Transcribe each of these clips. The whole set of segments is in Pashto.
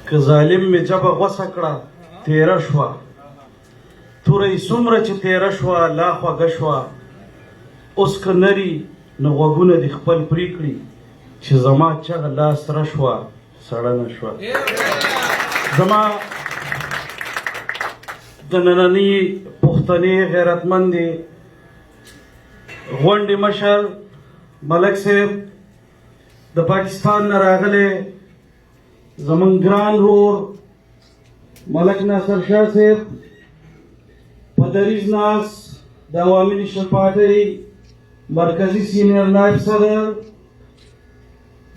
که ظالم مې جبه غوڅه کړه تېره شوه، توره یې څومره چې تېره شوه لا خوږه شوه. اوس که نري نو غوږونه دې خپل پرې کړي چې زما چغه لا سره شوه سړه نه شوه. زما د ننني پښتني غیرتمندې غونډې مشر ملک صاحب، د پاکستان نه راغلی زمونږ ګران ورور ملک ناصر شاه صاحب، په دریځ ناست د عوامي نیشنل پارټۍ مرکزي سینیر نایب صدر،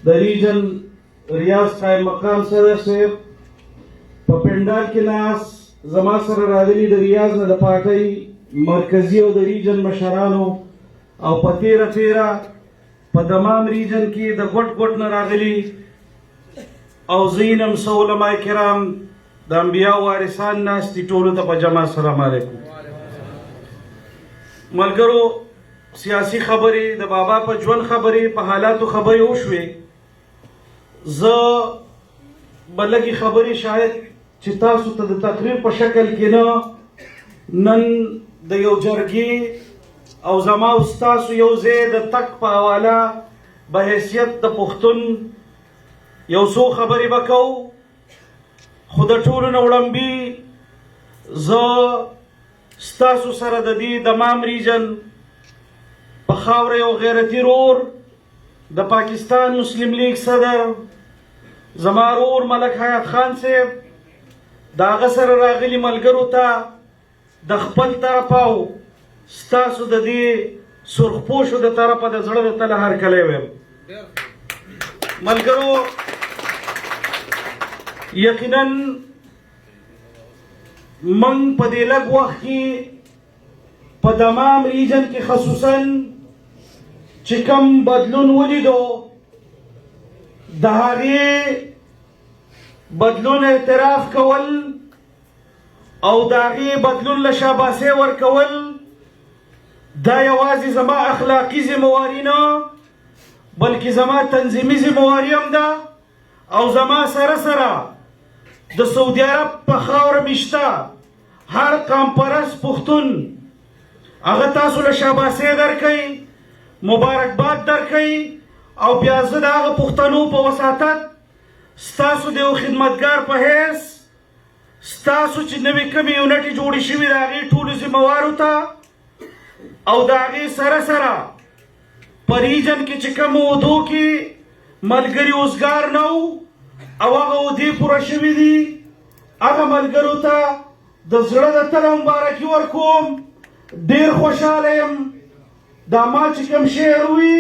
د ریجن ریاض قائم مقام صدر صاحب، په پنډال کې ناست زما سره راغلي د ریاض نه د پارټۍ مرکزي او د ریجن مشرانو، او په تیره په دمام ریجن کې د ګوټ نه راغلي، او زینم سو علماء کرام د انبیاء وارثان ناست دي، ټولو ته په جمع السلام علیکم. ملګرو، سیاسي خبرې، د بابا په ژوند خبرې، په حالاتو خبرې وشوې. زه به لږې خبرې شاید چې تاسو ته د تقریر په شکل کې نه، نن د یو جرګې او زما او ستاسو یو ځای د تګ په حواله به حیثیت د پښتون یو څو خبرې به کوو، خو د ټولو نه وړاندې زه ستاسو سره د دې دمام ریجن په خاوره یو غیرتي رور د پاکستان مسلم لیگ صدر زما رور ملک حیات خان صاحب، د هغه سره راغلي ملګرو ته د خپل طرفه او ستاسو د دې سرخپوشو د طرفه د زړه د تله هرکلی ویم. ملګرو، یقینا من په دې لږ وخت کې په دمام ریجن کې خصوصا چې کوم بدلون ولیدو، د هغې بدلون اعتراف کول او د هغې بدلون له شاباسۍ ورکول دا یوازې زما اخلاقي ذمهواري نه بلکې زما تنظیمي ذمهواري هم ده، او زما سره د سعودي عرب په خاوره میشته هر قام پرست پښتون هغه تاسو له شاباسۍ درکوي، مبارکباد درکوي، او بیا زه د هغه پښتنو په وساطت ستاسو د یو خدمتګار په حیث ستاسو چې نوې کومې یونټې جوړې شوي د هغې ټولو ذمهوارو ته او د هغې سره په ریجن کې چې کوم عهدو کې ملګري اوزګار نه وو او هغه عهدې پوره شوي دي، هغه ملګرو ته د زړه د تله مبارکي ورکوم. ډېر خوشحاله یم دا ما چې کوم شعر وي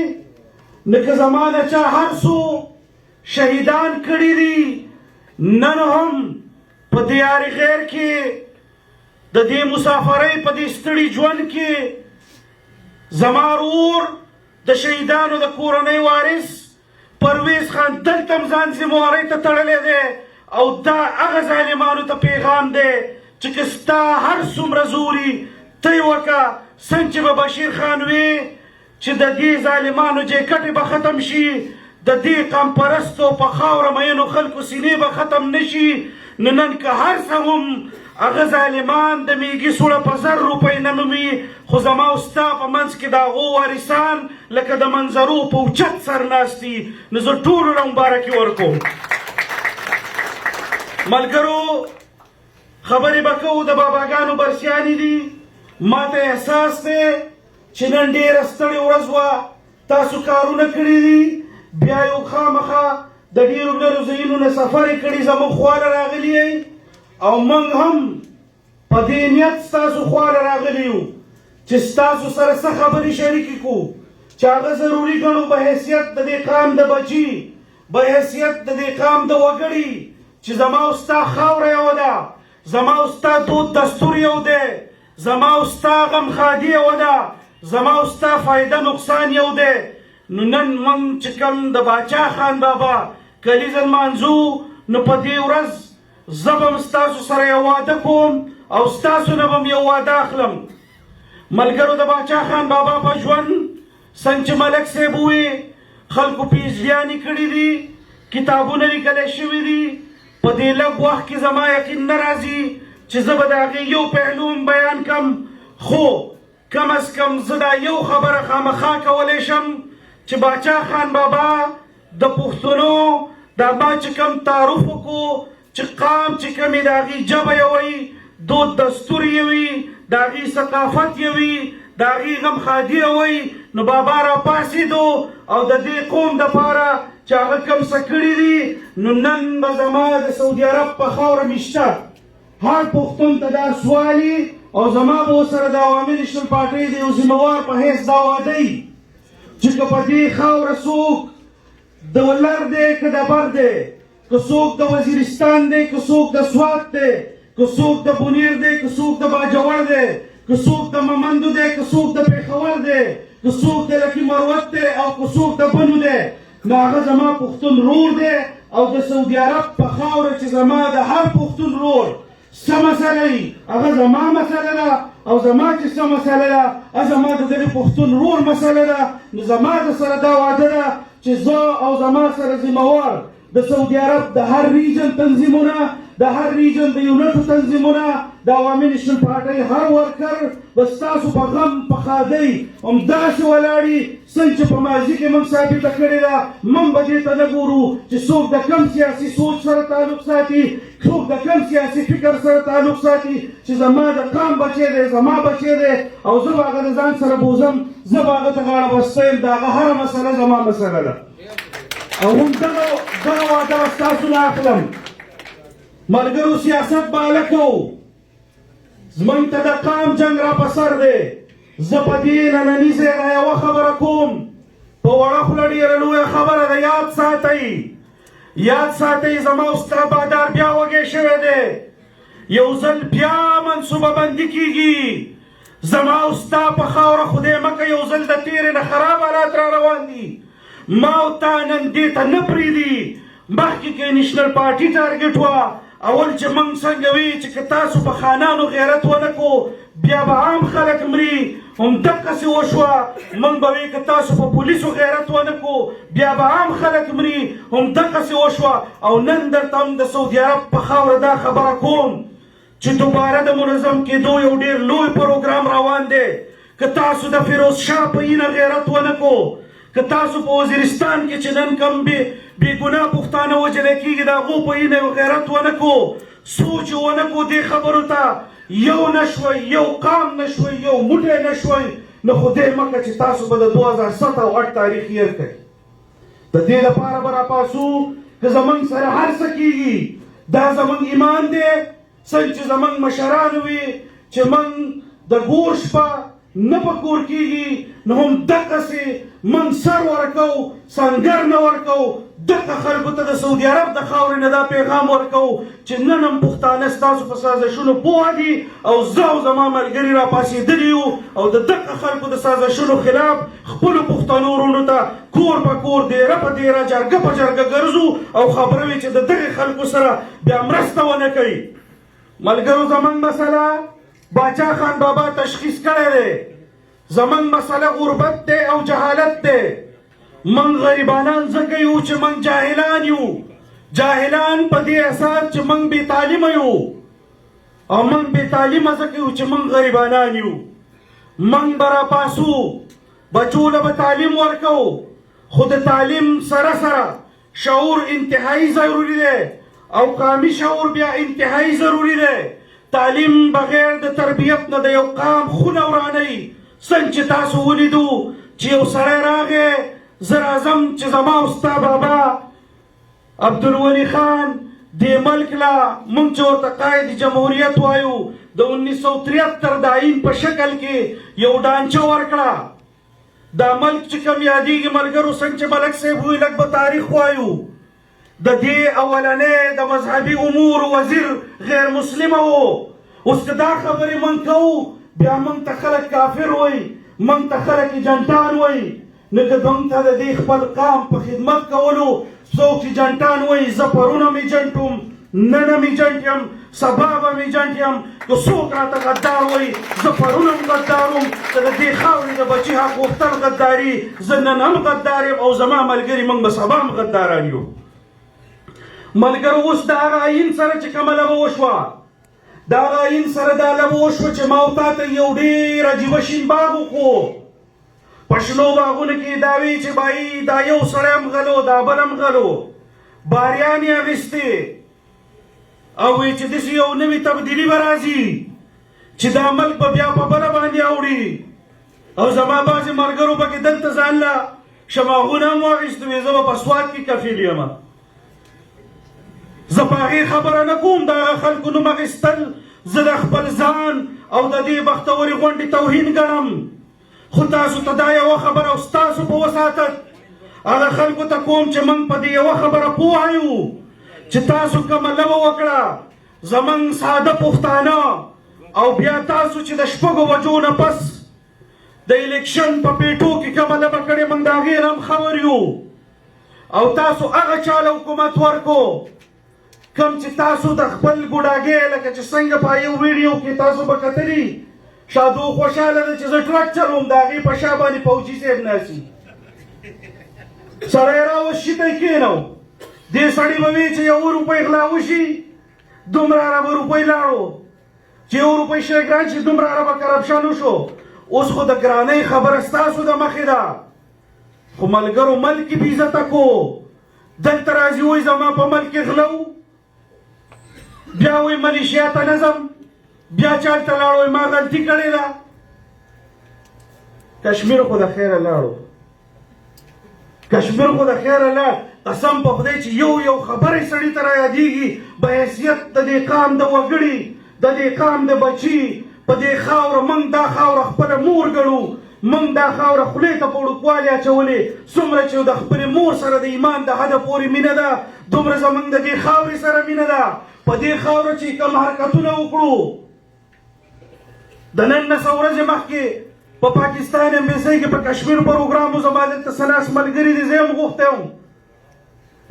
نه که زما نه چا هر څو شهیدان کړي دي، نن هم په دیار غیر کې د دې مسافرۍ په دې ستړي ژوند کې زما ورور د شهیدانو د کورنۍ وارث پرویز خان دلته هم ځان ذمهوارۍ ته تړلی دی، او دا هغه ظالمانو ته پیغام دی چې که ستا هر څومره زوري ته یې وکړه، څنګه چې به بشیر خان وي چې د دې ظالمانو جیکټې به ختم شي، د دې قام پرستو په خاوره مینو خلکو سینې به ختم نه شي. نو نن که هر څه هم هغه ظالمان د میږي سوړه په 1000 روپۍ نه نومي، خو زما او ستا په منځ کې د هغو وارثان لکه د منظرو په اوچت سر ناست دي، نو زه ټولو له مبارکي ورکوم. ملګرو، خبرې به کوو د باباګانو برسیانې دي. ما ته احساس دی چې نن ډېره ستړې ورځ وه، تاسو کارونه کړي دي، بیا یو خامخا د ډېرو لرو ځایونو نه سفر یې کړي، زموږ خواله راغلي یئ او موږ هم په دې نیت ستاسو خواله راغلي یو چې ستاسو سره څه خبرې شریکې کړو چې هغه ضروري ګڼو په حیثیت د دې قام د بچي، په حیثیت د دې قام د وګړي چې زما او ستا خاوره یوه ده، زما او ستا دود دستور یو دی، زما او ستا غمخادي یوه ده، زما او ستا فایده نقصان یو دی. نو نن موږ چې کوم د باچا خان بابا کلیزه لمانځو، نو په دې ورځ زه به هم ستاسو سره یو واده کوم او ستاسو نه به هم یو واده اخلم. ملګرو، د باچا خان بابا په ژوند څنګه چې ملک صاحب ووی خلکو پیچ بیانې کړي دي، کتابونه لیکلی شوي دي، په دې لږ وخت کې زما یقین نه راځي چې زه به د هغې یو پهلو بیان کړم، خو کم از کم زه دا یو خبره خامخا کولی شم چې باچا خان بابا د پښتنو دا ما چې کوم تعارف وکړو چې قام چې کوم یې د هغې ژبه یې وي، دود دستور یې وي، د هغې ثقافت یې وي، د هغې غمخادي یې وي، نو بابا راپاڅېدو او د دې قوم دپاره چې هغه کوم څه کړي دي، نو نن به زما د سعودي عرب په خاوره مې شته. هر پښتون ته دا سوالي او زما به ورسره د عوامي نیشنل پارټۍ د یو ذمهوار په حیث دا وعده وي چې که په دې خاوره څوک د لر دی که د بر دی، که څوک د وزیرستان دی که څوک د سوات دی، که څوک د بونیر دی که څوک د باجوړ دی، که څوک د ممندو دی که څوک د پېښور دی، که څوک د لکي مروت دی او که څوک د بنو دی، نو هغه زما پښتون رور دی او د سعودي عرب په خاوره چې زما د هر پښتون رور څه مسله وي هغه زما مسله ده او زما چې څه مسله ده هغه زما د دغې پښتون رور مسله ده. نو زما د سره دا وعده ده چې زه او زما سره ذمهوار د سعودي عرب د هر ریجن تنظیمونه، د هر ریجن د یونټو تنظیمونه، د عوامي نیشنل پارټۍ هر ورکر به ستاسو په غم په ښادۍ همداسې ولاړي څنګه چې په ماضي کې موږ ثابته کړې ده. موږ به دې ته نه ګورو چې څوک د کم سیاسي سوچ سره تعلق ساتي، څوک د کم سیاسي فکر سره تعلق ساتي، چې زما د قام بچی دی زما بچی دی او زه به هغه د ځان سره بوزم، زه به هغه ته غاړه بسته یم، د هغه هره مسله زما مسله ده او هم دغه وعده به ستاسو نه اخلم. ملګرو سیاست به هله کوو، زموږ ته د قام جنګ را په سر دی. زه په دې ننني ځای نه یوه خبره کوم، په وړه خوله ډېره لویه خبره ده، یاد ساتئ یاد ساتئ زما او ستا بادار بیا وږی شوی دی، یو ځل بیا منصوبه بندي کېږي. زما او ستا په خاوره خدای مکه یو ځل د تېرې نه خراب حالات را روان دي. ما او تا نن دې ته نه پرېږدي. مخکې کې نیشنل پارټي ټارګېټ وه، اول چې موږ څنګه وي چې که تاسو په خانانو غیرت ونه کړو بیا به عام خلک مري، همدقسې وشوه. موږ به وي که تاسو په پولیسو غیرت ونه کړو بیا به عام خلک مري، همدقسې وشوه. او نن درته هم د سعودي عرب په خاوره دا خبره کوم چې دوباره د منظم کېدو یو ډېر لوی پروګرام روان دی. که تاسو د فیروز شاه په اینه غیرت ونه کړو، که تاسو په وزیرستان کې چې نن کم بېګناه پښتانه وژلی کېږي د هغو په اینه غیرت ونه کړو، سوچ ونه کړو دې خبرو ته، یو نه شوئ، یو قام نه شوئ، یو موټی نه شوئ، نو خدای مکړه چې تاسو به د 2007 او 8 تاریخ هېر کړئ. د دې لپاره به راپاڅو که زموږ سره هر څه کېږي، دا زموږ ایمان دی. څنګه چې زموږ مشران وي چې موږ د ګور شپه نه په کور کېږي، نو همدقسې موږ سر ورکوو، سنګر نه ورکوو. دغه خلکو ته د سعودي عرب د خاورې نه دا پیغام ورکوو چې نن هم پښتانه ستاسو په سازشونو پوه دي او زه او زما ملګري راپاڅېدلي یو او د دغه خلکو د سازشونو خلاف خپلو پښتنو وروڼو ته کور په کور، دیره په دیره، جرګه په جرګه ګرځو او خبره وي چې د دغې خلکو سره بیا مرسته ونه کوي. ملګرو زموږ مسله باچا خان بابا تشخیص کړی دی، زموږ مسله غربت دی او جهالت دی. موږ غریبانان ځکه یو چې موږ جاهلان یو، جاهلان په دې اساس چې موږ بې تعلیمه یو، او موږ بې تعلیمه ځکه یو چې موږ غریبانان یو. موږ به راپاڅو، بچو له به تعلیم ورکوو، خو د تعلیم سره سره شعور انتهایی ضروري دی او قامي شعور بیا انتهایی ضروري دی. تعلیم بغیر د تربیت نه د یو قام خونه ورانوي. څنګه چې تاسو ولیدو چې یو سړی راغی، زه راځم چې زما او ستا بابا عبدالولي خان دې ملک له موږ چې ورته قائد جمهوریت وایو د 1973 د آیین په شکل کې یو ډانچه ورکړه. دا ملک چې کوم یادېږي ملګرو، څنګه چې ملک صاحب وایي لږ به تاریخ وایو، د دې اولنی د مذهبي امور وزیر غیر مسلمه و. اوس که دا خبرې موږ کوو بیا موږ ته خلک کافر وایي، موږ ته خلک جنټان وایي. نو که موږ ته د دې خپل قام په خدمت کولو څوک چې جنټان وایي، زه پرونه مې جنټ وم، نن مې جنټ یم، سبا به مې جنټ یم. که څوک راته غدار وایي، زه پرونه هم غدار وم. که د دې خاورې د بچي حق غوښتل غداري، زه نن هم غدار یم او زما ملګري موږ به سبا هم غداران یو. ملګرو اوس د هغه آیین سره چې کومه لبه وشوه د هغه آیین سره دا لبه وشوه چې ما او تا ته یو ډېر عجیبه شین باغ وښو په شنو باغونو کې دا وی چې بایي دا یو سړی هم غلو دا بل هم غلو باریان یې اخیستې او وی چې داسې یو نوې تبدیلي به راځي چې دا ملک به بیا په بله باندې اوړي او زما بعضې ملګرو پکې دلته ځان له شماغونه هم واخیستو وې زه به په سوات کې کفیل یم زه په هغې خبره نه کوم د هغه خلکو نوم اخیستل زه د خپل ځان او د دې بختورې غونډې توهین ګڼم خو تاسو ته دا یوه خبره او ستاسو په وساتت هغه خلکو ته کوم چې موږ په دې یوه خبره پوه یو چې تاسو کومه لوه وکړه زموږ ساده پښتانه او بیا تاسو چې د شپږو بجو نه پس د الیکشن په پیټو کې کومه لبه کړې موږ د هغې نه هم خبر یو او تاسو هغه چاله حکومت ورکو کوم چې تاسو د خپل ګوډاګۍ لکه چې څنګه په یو ویډیو کې تاسو به کتلي شادو خوشحاله ده چې زه ټرک چلوم د هغې په شا باندې فوجي صاحب ناستي سړی راوست شي ته یې کېنو دې سړي به وي چې یو روپۍ غلا وشي دومره عربه روپۍ لاړو چې یو روپۍ شی ګران شي دومره عربه کرپشن وشو اوس خو د ګرانۍ خبره ستاسو د مخې ده خو ملګرو ملک یې بېعزته کو دلته راځي وایي زما په ملک کې غلو بیا وایي ملیشیا ته نظم بیا چالته لاړو وایي ما غلطي کړې ده کشمیر خو د خیره لاړو کشمیر خو د خیره لاړ قسم په خدای چې یو خبرې سړي ته رایادېږي په حیثیت د دې قام د وګړي د دې قام د بچي په دې خاوره موږ دا خاوره خپله مور ګڼو موږ دا خاوره خولې ته په وړوکوالې اچولې څومره چې د خپلې مور سره د ایمان د حده پورې مینه ده دومره زموږ د دې خاورې سره مینه ده په دې خاوره چې کوم حرکتونه وکړو د نن نه څه ورځې مخکې په پاکستان امبیسۍ کې په کشمیر پروګرام و زما دلته سلاس ملګري دي زه هم غوښتی وم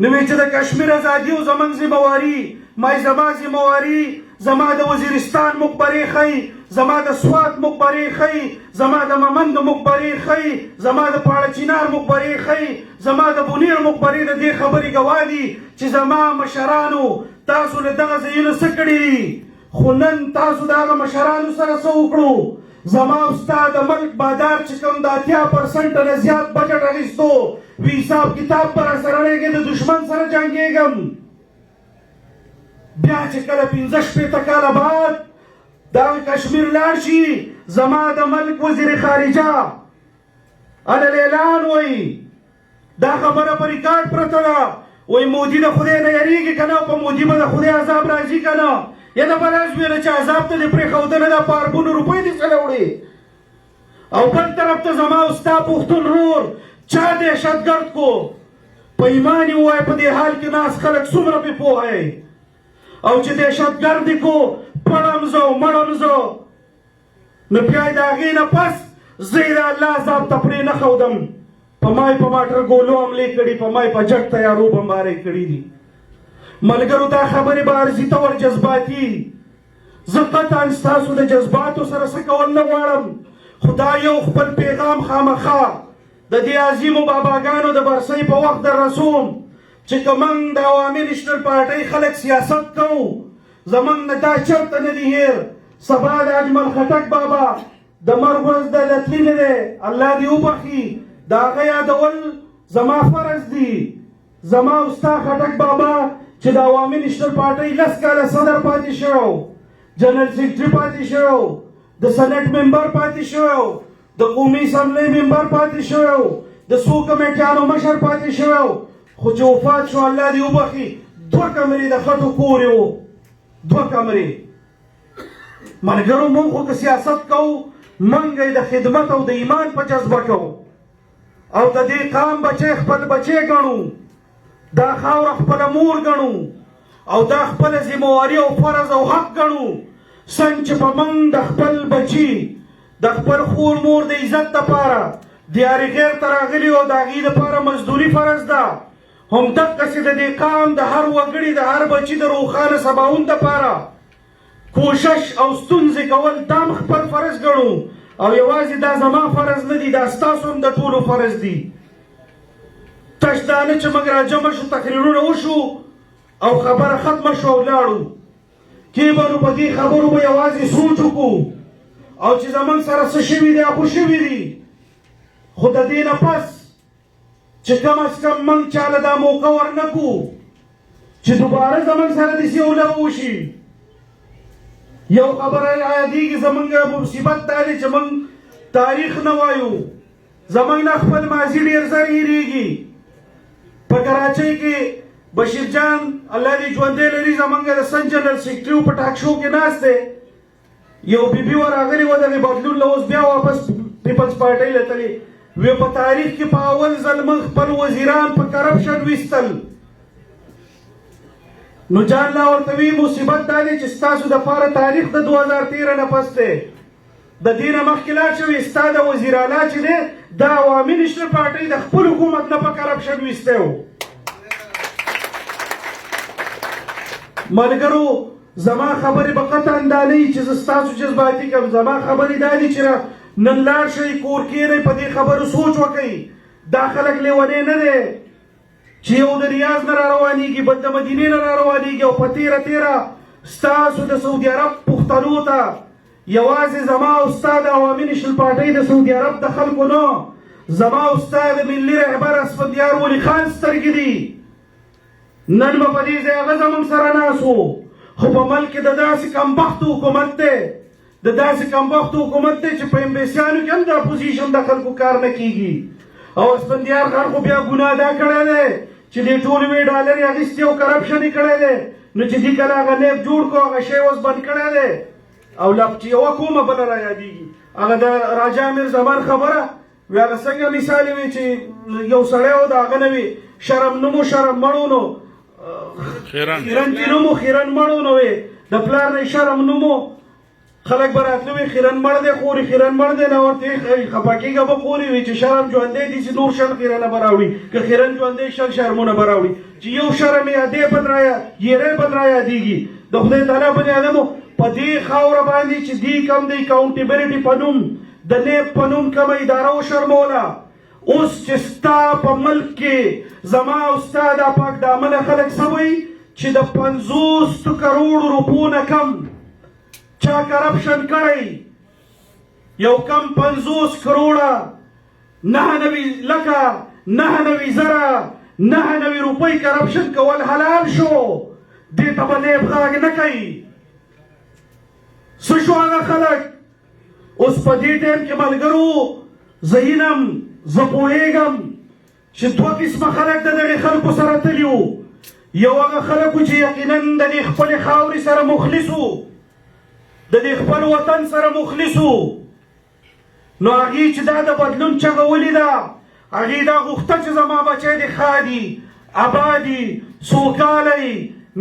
نو وایي چې د کشمیر ازادي او زموږ ذمهواري مای زما ذمهواري زما د وزیرستان مقبرې ښیي زما د سوات مقبرې ښیي زما د ممند مقبرې ښیي زما د پاړه چینار مقبرې ښیي زما د بونیر مقبرې د دې خبرې ګواه دي چې زما مشرانو تاسو له دغه ځایونو څه کړي دي خو نن تاسو د هغه مشرانو سره څه وکړو زما او ستا د ملک بادار چې کوم د 80% نه زیات بجټ اخیستو وي حساب کتاب به راسره رهېږي د دشمن سره جنګېږم بیا چې کله 15 کاله بعد دغه کشمیر لاړ شي زما د ملک وزیر خارجه اعلان وایي دا خبره په ریکارډ پرته ده وایي مودي د خدای نه یریږي که نه په مودي به د خدای عذاب راځي که نه یا نه به راز ویله چې عذاب ته دې پرېښودنه ده په اربونو روپۍ دې څه وړې او بل طرف ته زما او ستا پښتون رور چا دهشتګرد کو په ایمان یې ووایه په دې حال کې ناست خلک څومره پې پوهه او چې دهشتګرد یې کو پړم زه او مړم زه نو بیا یې د هغې نه پس زه یې د الله عذاب ته پرې نه ښودم په ما یې په ماټر ګولو حملې کړي په ما یې په جټ تیارو بمبارۍ کړي دي ملګرو دا خبرې به عرضي طور جذباتي زه قطعا ستاسو د جذباتو سره څه کول نه غواړم خو دا یو خپل پیغام خامخا د دې عظیمو باباګانو د برسۍ په وخت در رسوم چې که موږ د عوامي نیشنل پارټۍ خلک سیاست کوو زموږ نه دا چرته نه دي هیر سبا د اجمل خټک بابا د مرګ ورځ د لتلي نه دی الله دې وبخي د هغه یادول زما فرض دي زما او ستا خټک بابا چې د عوامي نیشنل پارټۍ 10 کاله صدر پاتې شوی جنرال سیکرټري پاتې شوی د سنټ ممبر پاتې شوی د قومي اسمبلۍ ممبر پاتې شوی د څو کمیټیانو مشر پاتې شوی خو چې وفات شو الله دې وبخي 2 کمرې د خټو کور یې و 2 کمرې ملګرو موږ خو که سیاست کوو موږ یې د خدمت او د ایمان په جذبه کوو او د دې قام بچی خپل بچی ګڼو دا خاوره خپله مور ګڼو او دا خپله ذمهواري او فرض او حق ګڼو څنګه چې په موږ د خپل بچي د خپل خور مور د عزت دپاره دیارې غیر ته راغلي او د هغې دپاره مزدوري فرض ده همدقسې د دې قام د هر وګړي د هر بچي د روښانه سباون دپاره کوشش او ستونزې کول دا هم خپل فرض ګڼو او یوازې دا زما فرض نه دي دا ستاسو هم د ټولو فرض دي تش دا نه چې موږ راجمع شو تقریرونه وشو او خبره ختمه شوه او لاړو کې به نو په دې خبرو به یوازې سوچ وکړو او چې زموږ سره څه شوي دي خو شوي دي خو د دې نه پس چې کم از کم موږ چاله دا موقع ورنه کړو چې دوباره زموږ سره داسې یو لغه وشي یو خبره یادېږي زموږ مصیبت دا دی چې موږ تاریخ نه وایو زموږ نه خپل ماضي ډېر زر هېرېږي په کراچۍ کې بشیر جان الله دې ژوندی لري زموږ د سن جنرال سیکرټري په ټاک شو کې ناست دی یو بیبي ورغلې وه دغې بدلون له اوس بیا واپس پیپلز پارټۍ له تلې وی په تاریخ کې په اول ځل موږ خپل وزیران په کرپشن ویستل نو جان لا ورته وی مصیبت دا دی چې ستاسو دپاره تاریخ د 2013 نه پس دی د دې نه مخکې لا چې وي ستا د وزیراعلی چې دی دا عوامي نیشنل پارټۍ د خپل حکومت نه په کرپشن ویستی و ملګرو زما خبرې به قطعا دا نه وي چې زه ستاسو جذباتي کړم زما خبرې دا دي چې نن لاړ شئ کور کښېنئ په دې خبرو سوچ وکئ دا خلک لیونی نه دی چې یو د ریاض نه را روانېږي بل د مدینې نه را روانېږي او په تېره تېره ستاسو د سعودي عرب پښتنو ته یوازې زما او ستا د عوامي نیشنل پارټۍ د سعودي عرب د خلکو نه زما او ستا د ملي رهبر اسفندیار ولي خان سترګې دي نن به په دې ځای هغه زموږ سره ناست و خو په ملک کې د داسې کمبختو حکومت دی د داسې کمبختو حکومت دی چې په امبیسیانو کې هم د اپوزیشن د خلکو کار نه کیږي او اسفندیار خان خو بیا ګناه دا کړی دی چې دې ټول وی ډالر یې اخیستي او کرپشن یې کړی دی نو چې دې کله هغه نیب جوړ کړو هغه شی اوس بند کړی دی او چې یوه کومه بله را یادېږي هغه د راجا امیر زمان خبره وی هغه څنګه مثال وي چې یو سړی و د هغه نه وي شرم نومو شرم مړو نو خیرن چې نومو خیرن مړو نو وي د پلار نه شرم نومو خلک به راتلو وي خیرن مړ دی خوري خیرن مړ دی نه ورته خفه کېږه به خوري وي چې شرم ژوندی دي چې نور شل خیرنه به راوړي که خیرن ژوندی شل شرمونه به راوړي چې یو شرم یې ادې بل را یېری بل را یادېږي د خدای تعالی بني ادمو په دې خاوره باندې چې دې کم د اکاونټیبلټي په نوم د نیب په نوم کومه اداره وشرموله اوس چې ستا په ملک کې زما او ستا دا پاک دامنه خلک څه وایي چې د 50 کروړو روپو نه کم چا کرپشن کړی یو کم 50 کروړه 99 لکه 99 زره 99 روپۍ کرپشن کول حلال شو دې ته به نیب غاږ نه کوي څه شو هغه خلک اوس په دې ټایم کې ملګرو زه ینم زه پوهېږم چې دوه قسمه خلک د دغې خلکو سره تلي وو یو هغه خلک وو چې یقینا د دې خپلې خاورې سره مخلص وو د دې خپل وطن سره مخلص وو نو هغې چې دا د بدلون چغه ولیده هغې دا غوښته چې زما بچی دې ښه دي اباد دي سوکاله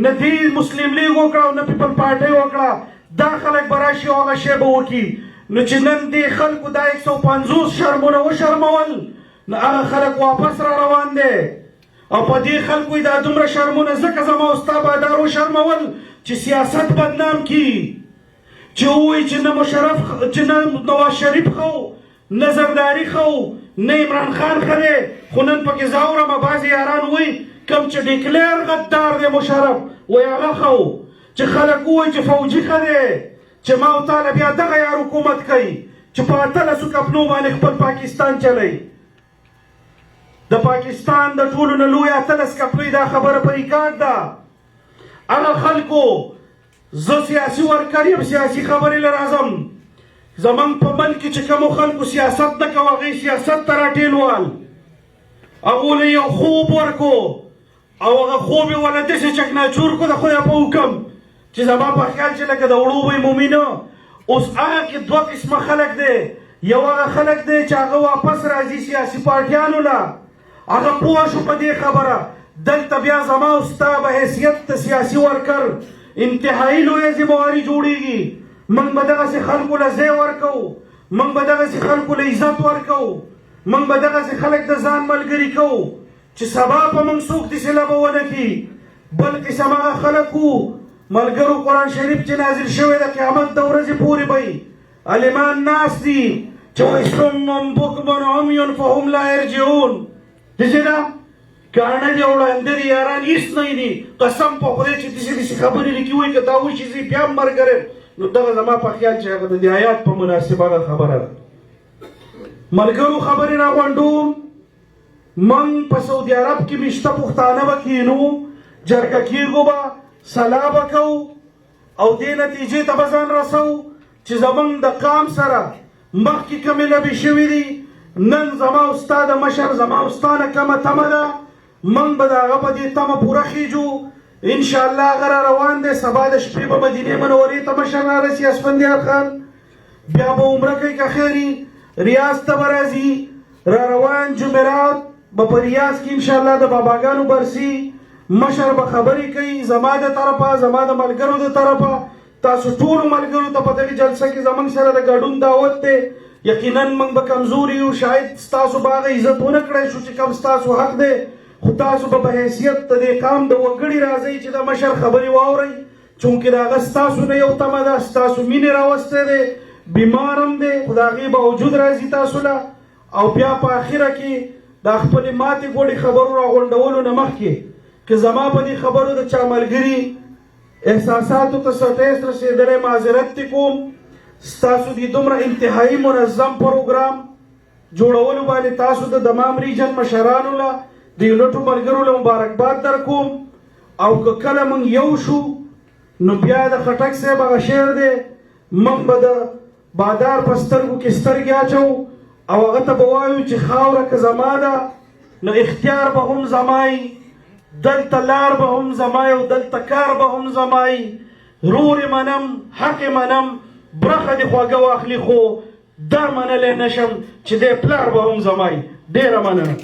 نه دې مسلم لیګ وکړه او نه پیپل پارټۍ وکړه دا خلک به راشي او هغه شی به وکړي نو چې نن دې خلکو دا 150 شرمونه وشرمول نو هغه خلک واپس را روان دی او په دې خلکو دا دومره شرمونه ځکه زما او ستا بادار وشرمول چې سیاست بدنام کي چې ووایي چې نه مشرف چې نه نواز شریف ښه نه زرداري ښه نه عمران خان ښه دی خو نن پکې زه اورم بعضې یاران وایي کوم چې ډیکلیر غدار دی مشرف وایي هغه ښه چې خلک ووایي چې فوجي ښه دی چې ما او تعالی بیا دغه یار حکومت کوي چې په 18 کپنو باندې خپل پاکستان چلی د پاکستان د ټولو نه لوی 18 کپنوی دا خبره په ریکارډ ده هغه خلکو زه سیاسي ورکر یم سیاسي خبرې له راځم زموږ په ملک کې چې کومو خلکو سیاست نه کوه هغوی سیاست ته راټېلوال هغو له یو خوب ورکو او هغه خوب یې وله داسې چکناچور کړو د خدای په حکم چې زما په خیال چې لکه د وړو به یې مومي نه اوس هغه کې دوه قسمه خلک دی یو هغه خلک دی چې هغه واپس راځي سیاسي پارټیانو نه هغه پوه شو په دې خبره دلته بیا زما او ستا به حیثیت د سیاسي ورکر انتهایي لویه ذمهواري جوړېږي موږ به دغسې خلکو له ځای ورکوو موږ به دغسې خلکو له عزت ورکوو موږ به دغسې خلک د ځان ملګري کوو چې سبا په موږ څوک داسې لبه ونه کړي بل قسم هغه خلک وو ملګرو قرآن شریف چې نازل شوی د قیامت د ورځې پورې به عالمان ناست دي چې وایي صم بکم عمي فهم لا یرجعون داسې ده کاڼه دي او ړانده دي یاران هېڅ نه دي قسم په خدای چې داسې داسې خبرې لیکي وایي که دا وشي زه بیا هم ملګری نو دغه زما په خیال چې هغه د دې آیات په مناسبه هغه خبره ده ملګرو خبرې راغونډوم موږ په سعودي عرب کې مشته پښتانه به کښېنو جرګه کېږو به سلا به کوو او دې نتیجې ته به ځان رسوو چې زموږ د قام سره مخکې کومې لبې شوي دي نن زما او ستا د مشر زما او ستا نه کمه تمه ده موږ به د هغه په دې تمه پوره خېږو انشاءالله هغه را روان دی سبا د شپې به مدینې منورې ته مشر را رسي اسفندیار خان بیا به عمره کوي که خیر ریاض ته به راځي را روان جمعرات به په ریاض کې انشاءالله د باباګانو برسي مشر به خبرې کوي زما د طرفه زما د ملګرو د طرفه تاسو ټولو ملګرو ته په دغې جلسه کې زموږ سره د ګډون دعوت دی یقینا موږ به کمزوري یو شاید ستاسو به هغه عزت ونه کړی شو چې کوم ستاسو حق دی خو تاسو به په حیثیت د دې قام د وګړي راځئ چې د مشر خبرې واورئ چونکې د هغه ستاسو نه یو تمه ده ستاسو مینې راوستی دی بیمار هم دی خو د هغې باوجود راځي تاسو له او بیا په اخره کې د خپلې ماتې ګوډې خبرو راغونډولو نه مخکې که زما په دې خبرو د چا ملګري احساساتو ته ټیس رسېدلی معذرت دې کوم ستاسو دې دومره انتهایی منظم پروګرام جوړولو باندې تاسو د دمام ریجن مشرانو له د یونټو ملګرو له مبارکباد در کوم او که کله موږ یو شو نو بیا د خټک صاحب هغه شعر دی موږ به د بادار په سترګو کې سترګې اچوو او هغه ته به وایو چې خاوره که زما ده نو اختیار به هم زمای دلته لار به هم زمای او دلته کار به هم زمای رور منم حق منم برخه دې خواږه واخلي خو دا منلی نشم چې دی پلار به هم زمای ډېره مننه